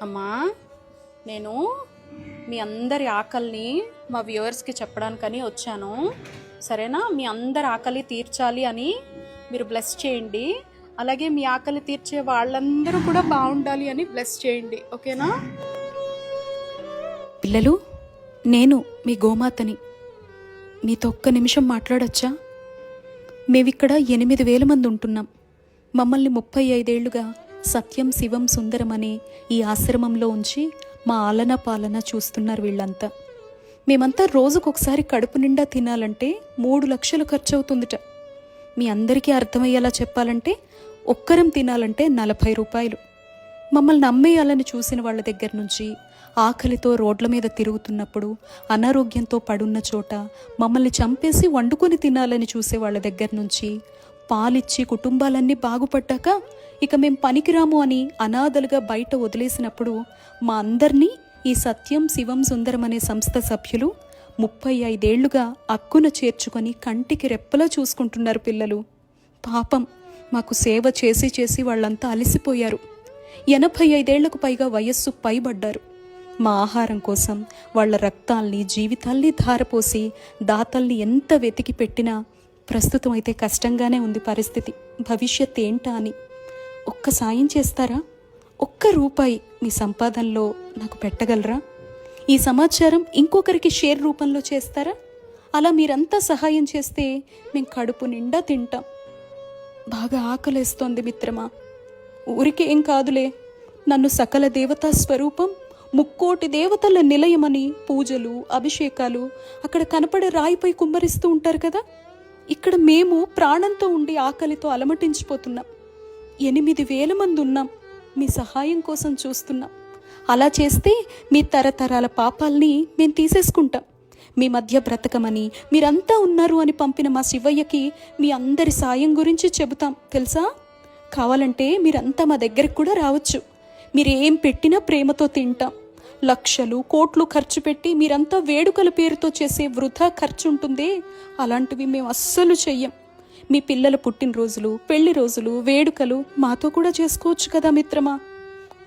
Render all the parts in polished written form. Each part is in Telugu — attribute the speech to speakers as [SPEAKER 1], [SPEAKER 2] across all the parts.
[SPEAKER 1] అమ్మా, నేను మీ అందరి ఆకలిని మా వ్యూవర్స్కి చెప్పడానికని వచ్చాను. సరేనా? మీ అందరి ఆకలి తీర్చాలి అని మీరు బ్లెస్ చేయండి. అలాగే మీ ఆకలి తీర్చే వాళ్ళందరూ కూడా బాగుండాలి అని బ్లెస్ చేయండి. ఓకేనా?
[SPEAKER 2] పిల్లలు, నేను మీ గోమాతని. మీతో ఒక్క నిమిషం మాట్లాడొచ్చా? మేమిక్కడ 8,000 మంది ఉంటున్నాం. మమ్మల్ని 35 ఏళ్లుగా సత్యం శివం సుందరం అనే ఈ ఆశ్రమంలో ఉంచి మా ఆలన పాలన చూస్తున్నారు వీళ్ళంతా. మేమంతా రోజుకొకసారి కడుపు నిండా తినాలంటే 3 లక్షలు ఖర్చు అవుతుందిట. మీ అందరికీ అర్థమయ్యేలా చెప్పాలంటే ఒక్కరం తినాలంటే 40 రూపాయలు. మమ్మల్ని నమ్మేయాలని చూసిన వాళ్ళ దగ్గర నుంచి, ఆకలితో రోడ్ల మీద తిరుగుతున్నప్పుడు, అనారోగ్యంతో పడున్న చోట మమ్మల్ని చంపేసి వండుకొని తినాలని చూసే వాళ్ళ దగ్గర నుంచి, పాలిచ్చి కుటుంబాలన్నీ బాగుపడ్డాక ఇక మేం పనికిరాము అని అనాథలుగా బయట వదిలేసినప్పుడు మా అందరినీ ఈ సత్యం శివం సుందరం అనే సంస్థ సభ్యులు 35 ఏళ్లుగా అక్కున చేర్చుకొని కంటికి రెప్పలా చూసుకుంటున్నారు. పిల్లలు పాపం మాకు సేవ చేసి చేసి వాళ్ళంతా అలసిపోయారు. 85 ఏళ్లకు పైగా వయస్సు పైబడ్డారు. మా ఆహారం కోసం వాళ్ళ రక్తాల్ని జీవితాల్ని ధారపోసి దాతల్ని ఎంత వెతికి పెట్టినా ప్రస్తుతం అయితే కష్టంగానే ఉంది పరిస్థితి. భవిష్యత్ ఏంటా అని ఒక్క సాయం చేస్తారా? ఒక్క రూపాయి మీ సంపాదనలో నాకు పెట్టగలరా? ఈ సమాచారం ఇంకొకరికి షేర్ రూపంలో చేస్తారా? అలా మీరంతా సహాయం చేస్తే మేము కడుపు నిండా తింటాం. బాగా ఆకలేస్తోంది మిత్రమా. ఊరికే ఏం కాదులే, నన్ను సకల దేవతా స్వరూపం, 3,000,000 దేవతల నిలయమని పూజలు అభిషేకాలు అక్కడ కనపడే రాయిపై కుమ్మరిస్తూ ఉంటారు కదా. ఇక్కడ మేము ప్రాణంతో ఉండి ఆకలితో అలమటించిపోతున్నాం. 8,000 మంది ఉన్నాం. మీ సహాయం కోసం చూస్తున్నాం. అలా చేస్తే మీ తరతరాల పాపాల్ని మేము తీసేసుకుంటాం. మీ మధ్య బ్రతకమని మీరంతా ఉన్నారు అని పంపిన మా శివయ్యకి మీ అందరి సాయం గురించి చెబుతాం తెలుసా. కావాలంటే మీరంతా మా దగ్గరికి కూడా రావచ్చు. మీరేం పెట్టినా ప్రేమతో తింటాం. లక్షలు కోట్లు ఖర్చు పెట్టి మీరంతా వేడుకల పేరుతో చేసే వృధా ఖర్చు ఉంటుందే, అలాంటివి మేము అస్సలు చెయ్యం. మీ పిల్లల పుట్టినరోజులు, పెళ్లి రోజులు, వేడుకలు మాతో కూడా చేసుకోవచ్చు కదా మిత్రమా.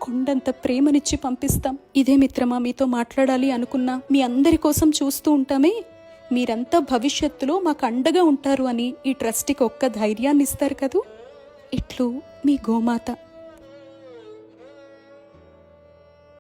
[SPEAKER 2] కొండంత ప్రేమనిచ్చి పంపిస్తాం. ఇదే మిత్రమా మీతో మాట్లాడాలి అనుకున్నా. మీ అందరి కోసం చూస్తూ ఉంటామే. మీరంతా భవిష్యత్తులో మాకు అండగా ఉంటారు అని ఈ ట్రస్టీకి ఒక్క ధైర్యాన్ని ఇస్తారు కదూ. ఇట్లు మీ గోమాత.